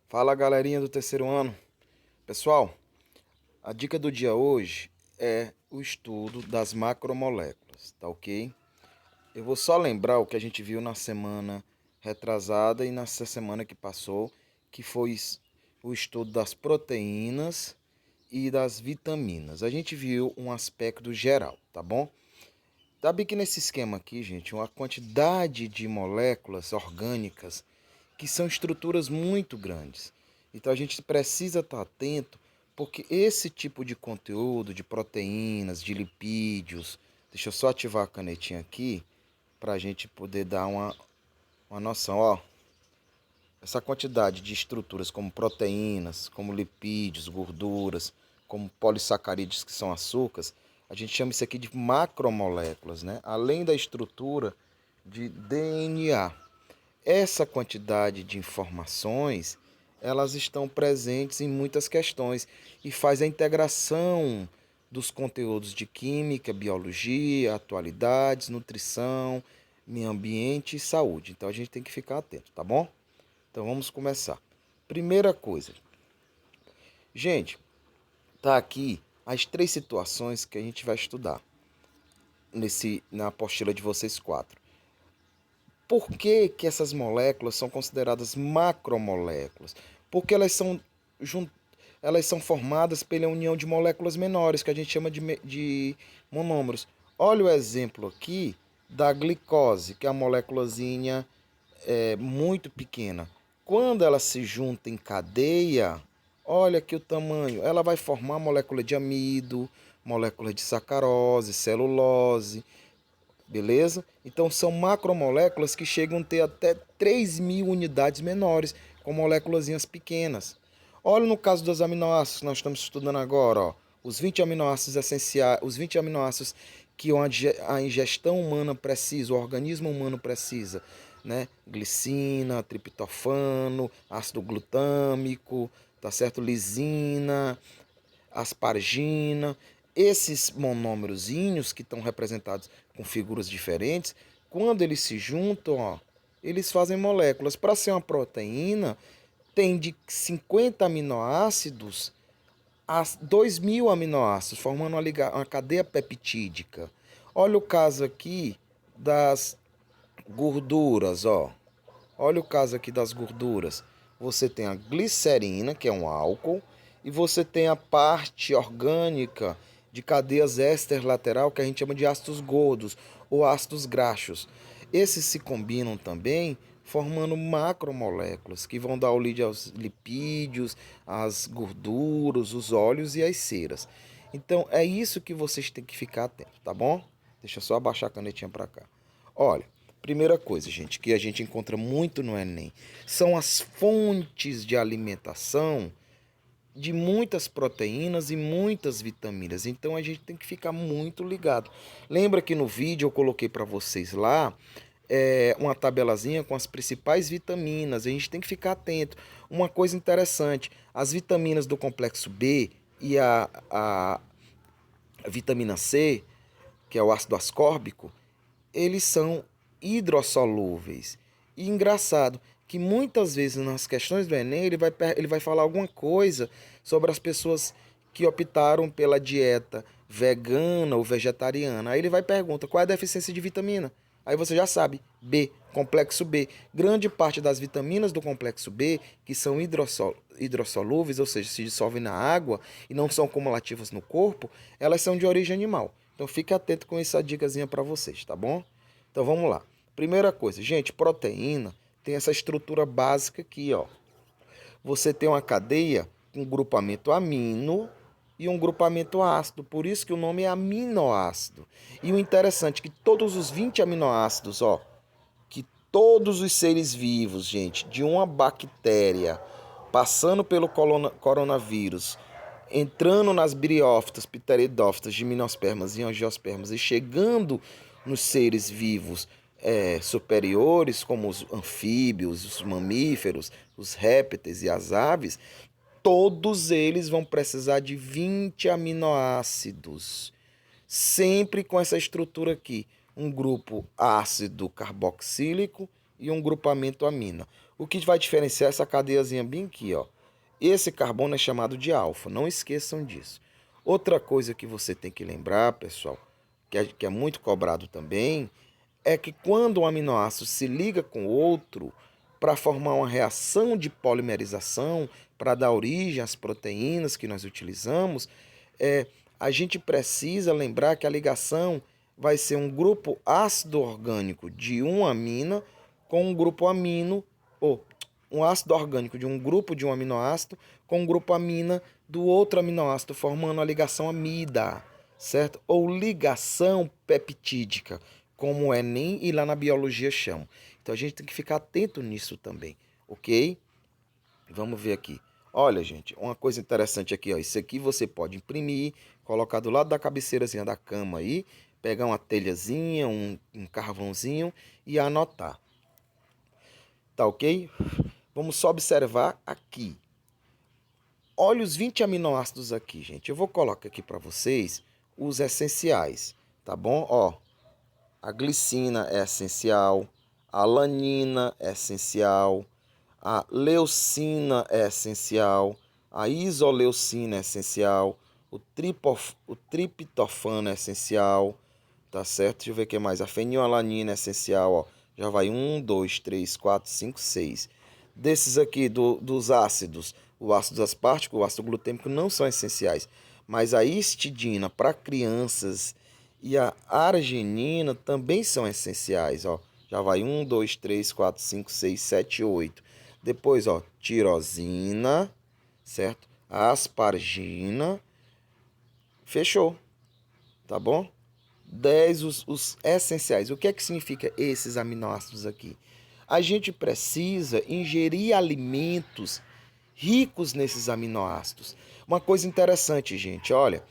Fala, galerinha do terceiro ano. Pessoal, a dica do dia hoje é o estudo das macromoléculas, tá ok? Eu vou só lembrar o que a gente viu na semana retrasada e nessa semana que passou, que foi o estudo das proteínas e das vitaminas. A gente viu um aspecto geral, tá bom? Sabe que nesse esquema aqui, gente, uma quantidade de moléculas orgânicas que são estruturas muito grandes. Então a gente precisa estar atento, porque esse tipo de conteúdo, de proteínas, de lipídios, deixa eu só ativar a canetinha aqui para a gente poder dar uma noção. Ó, essa quantidade de estruturas como proteínas, como lipídios, gorduras, como polissacarídeos que são açúcares, a gente chama isso aqui de macromoléculas, né? Além da estrutura de DNA. Essa quantidade de informações, elas estão presentes em muitas questões e faz a integração dos conteúdos de química, biologia, atualidades, nutrição, meio ambiente e saúde. Então a gente tem que ficar atento, tá bom? Então vamos começar. Primeira coisa, gente, tá aqui as três situações que a gente vai estudar na apostila de vocês quatro. Por que que essas moléculas são consideradas macromoléculas? Porque elas são formadas pela união de moléculas menores, que a gente chama de monômeros. Olha o exemplo aqui da glicose, que é a moléculazinha muito pequena. Quando ela se junta em cadeia, olha aqui o tamanho, ela vai formar molécula de amido, molécula de sacarose, celulose. Beleza? Então são macromoléculas que chegam a ter até 3.000 unidades menores, com moléculazinhas pequenas. Olha no caso dos aminoácidos que nós estamos estudando agora, ó, os 20 aminoácidos essenciais, os 20 aminoácidos que a ingestão humana precisa, o organismo humano precisa, né? Glicina, triptofano, ácido glutâmico, tá certo? Lisina, aspargina. Esses monômerozinhos que estão representados com figuras diferentes, quando eles se juntam, ó, eles fazem moléculas. Para ser uma proteína, tem de 50 aminoácidos a 2.000 aminoácidos, formando uma cadeia peptídica. Olha o caso aqui das gorduras, ó. Olha o caso aqui das gorduras. Você tem a glicerina, que é um álcool, e você tem a parte orgânica de cadeias éster lateral, que a gente chama de ácidos gordos ou ácidos graxos. Esses se combinam também, formando macromoléculas, que vão dar origem aos lipídios, às gorduras, os óleos e as ceras. Então, é isso que vocês têm que ficar atentos, tá bom? Deixa eu só abaixar a canetinha para cá. Olha, primeira coisa, gente, que a gente encontra muito no Enem, são as fontes de alimentação de muitas proteínas e muitas vitaminas. Então a gente tem que ficar muito ligado. Lembra que no vídeo eu coloquei para vocês lá uma tabelazinha com as principais vitaminas. A gente tem que ficar atento. Uma coisa interessante, as vitaminas do complexo B e a vitamina C, que é o ácido ascórbico, eles são hidrossolúveis. E engraçado que muitas vezes nas questões do Enem ele vai falar alguma coisa sobre as pessoas que optaram pela dieta vegana ou vegetariana. Aí ele vai perguntar qual é a deficiência de vitamina. Aí você já sabe, B, complexo B. Grande parte das vitaminas do complexo B, que são hidrossolúveis, ou seja, se dissolvem na água e não são cumulativas no corpo, elas são de origem animal. Então fique atento com essa dicasinha para vocês, tá bom? Então vamos lá. Primeira coisa, gente, proteína tem essa estrutura básica aqui, ó. Você tem uma cadeia com um grupamento amino e um grupamento ácido, por isso que o nome é aminoácido. E o interessante é que todos os 20 aminoácidos, ó, que todos os seres vivos, gente, de uma bactéria, passando pelo coronavírus, entrando nas briófitas, pteridófitas, gimnospermas e angiospermas e chegando nos seres vivos superiores, como os anfíbios, os mamíferos, os répteis e as aves, todos eles vão precisar de 20 aminoácidos. Sempre com essa estrutura aqui. Um grupo ácido carboxílico e um grupamento amina. O que vai diferenciar essa cadeiazinha bem aqui, ó. Esse carbono é chamado de alfa, não esqueçam disso. Outra coisa que você tem que lembrar, pessoal, que é muito cobrado também, é que quando um aminoácido se liga com outro para formar uma reação de polimerização, para dar origem às proteínas que nós utilizamos, a gente precisa lembrar que a ligação vai ser um grupo ácido orgânico de uma amina com um grupo amino, ou um ácido orgânico de um grupo de um aminoácido com um grupo amina do outro aminoácido, formando a ligação amida, certo? Ou ligação peptídica, como o Enem e lá na biologia chamam. Então a gente tem que ficar atento nisso também, ok? Vamos ver aqui. Olha, gente, uma coisa interessante aqui, ó. Isso aqui você pode imprimir, colocar do lado da cabeceirazinha da cama aí, pegar uma telhazinha, um carvãozinho e anotar. Tá ok? Vamos só observar aqui. Olha os 20 aminoácidos aqui, gente. Eu vou colocar aqui para vocês os essenciais, tá bom? Ó, a glicina é essencial, a alanina é essencial, a leucina é essencial, a isoleucina é essencial, o triptofano é essencial, tá certo? Deixa eu ver o que mais. A fenilalanina é essencial, ó. Já vai 1, 2, 3, 4, 5, 6. Desses aqui, dos ácidos, o ácido aspartico, o ácido glutêmico não são essenciais. Mas a histidina para crianças e a arginina também são essenciais, ó. Já vai 1, 2, 3, 4, 5, 6, 7, 8. Depois, ó, tirosina, certo? A aspargina. Fechou, tá bom? 10 os essenciais. O que é que significa esses aminoácidos aqui? A gente precisa ingerir alimentos ricos nesses aminoácidos. Uma coisa interessante, gente, olha,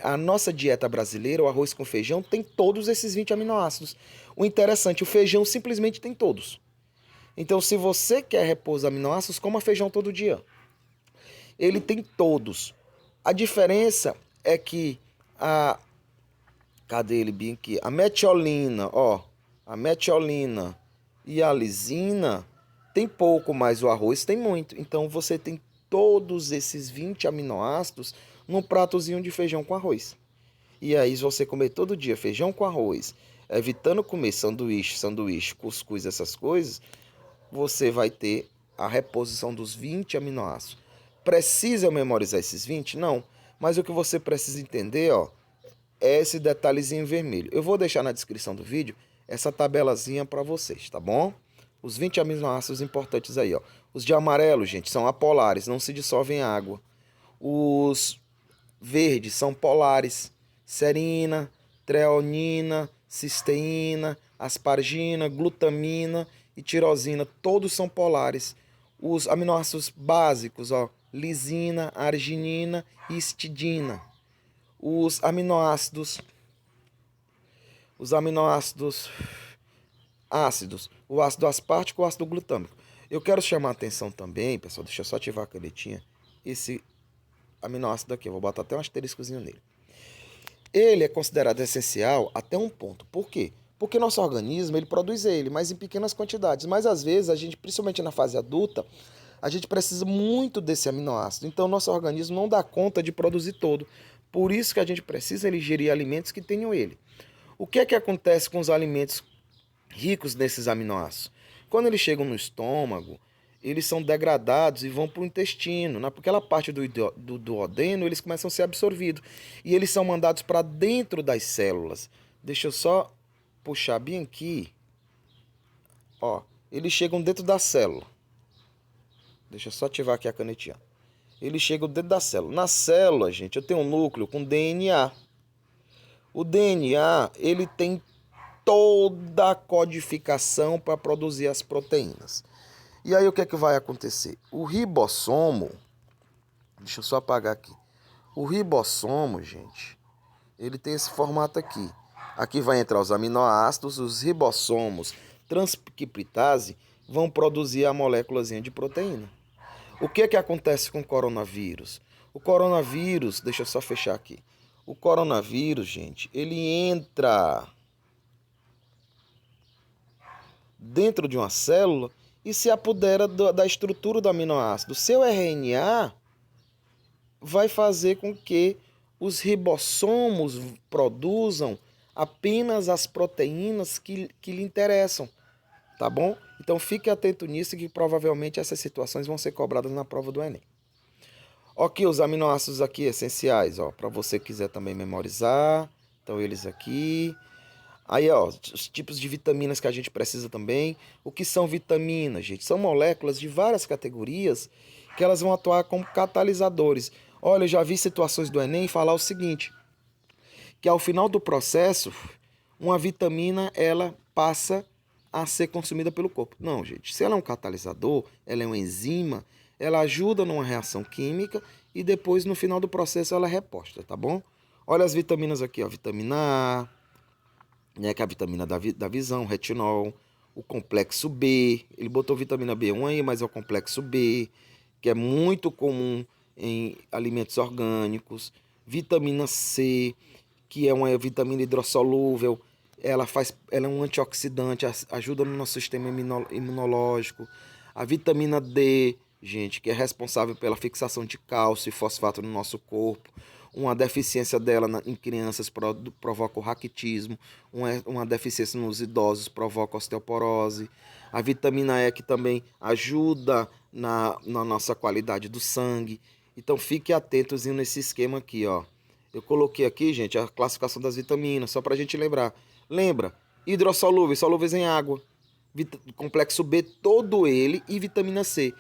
a nossa dieta brasileira, o arroz com feijão, tem todos esses 20 aminoácidos. O interessante, o feijão simplesmente tem todos. Então, se você quer repor os aminoácidos, coma feijão todo dia. Ele tem todos. A diferença é que cadê ele bem aqui? A metiolina, ó. A metiolina e a lisina tem pouco, mas o arroz tem muito. Então você tem todos esses 20 aminoácidos num pratozinho de feijão com arroz. E aí, se você comer todo dia feijão com arroz, evitando comer sanduíche, cuscuz, essas coisas, você vai ter a reposição dos 20 aminoácidos. Precisa eu memorizar esses 20? Não. Mas o que você precisa entender, ó, é esse detalhezinho vermelho. Eu vou deixar na descrição do vídeo essa tabelazinha para vocês, tá bom? Os 20 aminoácidos importantes aí, ó. Os de amarelo, gente, são apolares, não se dissolvem em água. Os verdes são polares. Serina, treonina, cisteína, aspargina, glutamina e tirosina, todos são polares. Os aminoácidos básicos, ó, lisina, arginina e histidina. Os aminoácidos ácidos, o ácido aspartico e o ácido glutâmico. Eu quero chamar a atenção também, pessoal, deixa eu só ativar a canetinha, esse aminoácido aqui, eu vou botar até um asteriscozinho nele. Ele é considerado essencial até um ponto. Por quê? Porque nosso organismo ele produz ele, mas em pequenas quantidades. Mas às vezes a gente, principalmente na fase adulta, a gente precisa muito desse aminoácido. Então nosso organismo não dá conta de produzir todo. Por isso que a gente precisa ingerir alimentos que tenham ele. O que é que acontece com os alimentos ricos nesses aminoácidos? Quando eles chegam no estômago, eles são degradados e vão para o intestino. Naquela parte do duodeno, eles começam a ser absorvidos. E eles são mandados para dentro das células. Deixa eu só puxar bem aqui. Ó, eles chegam dentro da célula. Deixa eu só ativar aqui a canetinha. Eles chegam dentro da célula. Na célula, gente, eu tenho um núcleo com DNA. O DNA, ele tem toda a codificação para produzir as proteínas. E aí o que é que vai acontecer? O ribossomo, deixa eu só apagar aqui. O ribossomo, gente, ele tem esse formato aqui. Aqui vai entrar os aminoácidos, os ribossomos transcriptase vão produzir a moléculazinha de proteína. O que é que acontece com o coronavírus? O coronavírus, deixa eu só fechar aqui. O coronavírus, gente, ele entra dentro de uma célula e se apodera da estrutura do aminoácido. O seu RNA vai fazer com que os ribossomos produzam apenas as proteínas que lhe interessam, tá bom? Então fique atento nisso, que provavelmente essas situações vão ser cobradas na prova do Enem. Ok, os aminoácidos aqui essenciais, ó, para você quiser também memorizar. Então eles aqui. Aí, ó, os tipos de vitaminas que a gente precisa também. O que são vitaminas, gente? São moléculas de várias categorias que elas vão atuar como catalisadores. Olha, eu já vi situações do Enem falar o seguinte, que ao final do processo, uma vitamina, ela passa a ser consumida pelo corpo. Não, gente, se ela é um catalisador, ela é uma enzima, ela ajuda numa reação química e depois, no final do processo, ela é reposta, tá bom? Olha as vitaminas aqui, ó, vitamina A, né, que é a vitamina da visão, retinol, o complexo B, ele botou vitamina B1 aí, mas é o complexo B, que é muito comum em alimentos orgânicos, vitamina C, que é uma vitamina hidrossolúvel, ela é um antioxidante, ajuda no nosso sistema imunológico. A vitamina D, gente, que é responsável pela fixação de cálcio e fosfato no nosso corpo. Uma deficiência dela em crianças provoca o raquitismo, uma deficiência nos idosos provoca osteoporose. A vitamina E, que também ajuda na nossa qualidade do sangue. Então fique atentos nesse esquema aqui, ó. Eu coloquei aqui, gente, a classificação das vitaminas, só para a gente lembrar. Lembra? Hidrossolúveis, solúveis em água. Complexo B, todo ele, e vitamina C.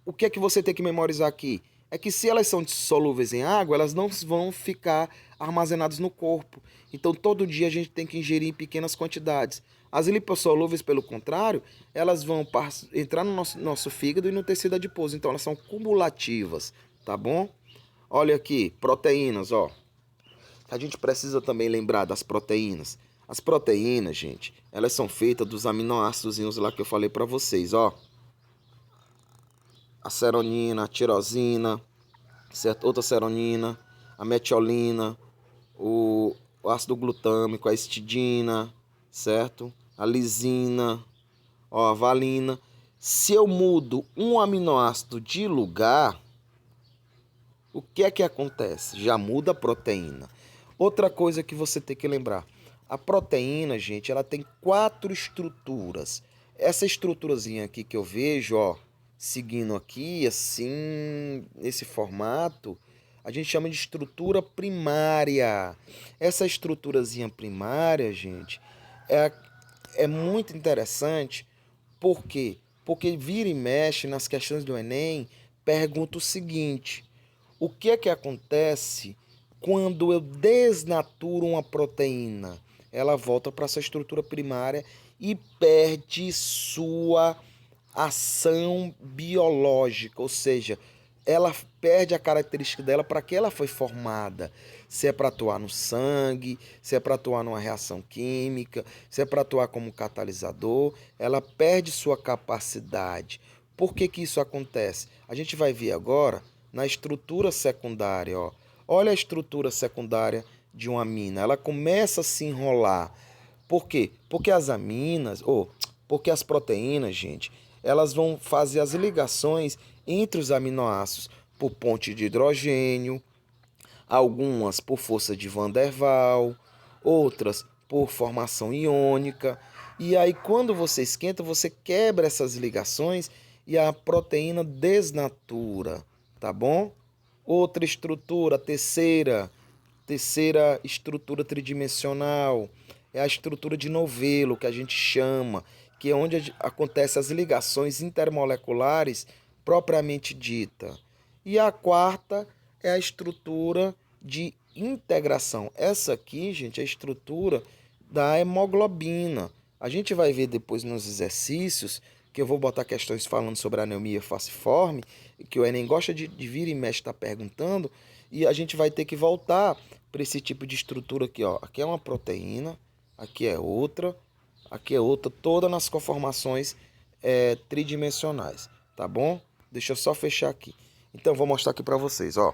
O que é que você tem que memorizar aqui? É que se elas são dissolúveis em água, elas não vão ficar armazenadas no corpo. Então, todo dia a gente tem que ingerir em pequenas quantidades. As lipossolúveis, pelo contrário, elas vão entrar no nosso fígado e no tecido adiposo. Então, elas são cumulativas, tá bom? Olha aqui, proteínas, ó. A gente precisa também lembrar das proteínas. As proteínas, gente, elas são feitas dos aminoácidos lá que eu falei para vocês, ó. A seronina, a tirosina, certo? Outra seronina, a metiolina, o ácido glutâmico, a histidina, certo? A lisina, ó, a valina. Se eu mudo um aminoácido de lugar, o que é que acontece? Já muda a proteína. Outra coisa que você tem que lembrar. A proteína, gente, ela tem 4 estruturas. Essa estruturazinha aqui que eu vejo, ó, seguindo aqui, assim, nesse formato, a gente chama de estrutura primária. Essa estruturazinha primária, gente, é muito interessante. Por quê? Porque vira e mexe nas questões do Enem, pergunta o seguinte: o que é que acontece quando eu desnaturo uma proteína? Ela volta para sua estrutura primária e perde sua ação biológica, ou seja, ela perde a característica dela para que ela foi formada. Se é para atuar no sangue, se é para atuar numa reação química, se é para atuar como catalisador, ela perde sua capacidade. Por que que isso acontece? A gente vai ver agora na estrutura secundária, ó. Olha a estrutura secundária de uma amina. Ela começa a se enrolar. Por quê? Porque as aminas, porque as proteínas, gente, elas vão fazer as ligações entre os aminoácidos por ponte de hidrogênio, algumas por força de Van der Waals, outras por formação iônica. E aí, quando você esquenta, você quebra essas ligações e a proteína desnatura, tá bom? Outra estrutura, terceira estrutura tridimensional, é a estrutura de novelo, que a gente chama, que é onde acontecem as ligações intermoleculares propriamente dita. E a quarta é a estrutura de integração. Essa aqui, gente, é a estrutura da hemoglobina. A gente vai ver depois nos exercícios, que eu vou botar questões falando sobre anemia falciforme, que o Enem gosta de vir e mexe estar perguntando, e a gente vai ter que voltar para esse tipo de estrutura aqui, ó. Aqui é uma proteína, aqui é outra, todas nas conformações tridimensionais, tá bom? Deixa eu só fechar aqui. Então, vou mostrar aqui para vocês, ó.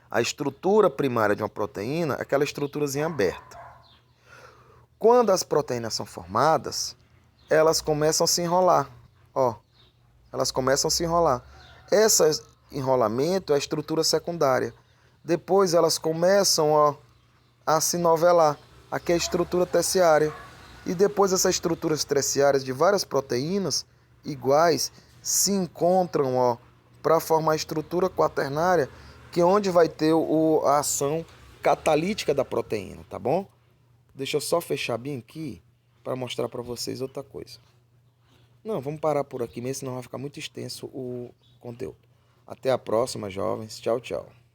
A estrutura primária de uma proteína é aquela estruturazinha aberta. Quando as proteínas são formadas, elas começam a se enrolar. Ó, elas começam a se enrolar. Esse enrolamento é a estrutura secundária. Depois elas começam, ó, a se novelar. Aqui é a estrutura terciária. E depois essas estruturas terciárias de várias proteínas iguais se encontram, ó, para formar a estrutura quaternária, que é onde vai ter a ação catalítica da proteína, tá bom? Deixa eu só fechar bem aqui para mostrar para vocês outra coisa. Não, vamos parar por aqui mesmo, senão vai ficar muito extenso o conteúdo. Até a próxima, jovens. Tchau, tchau.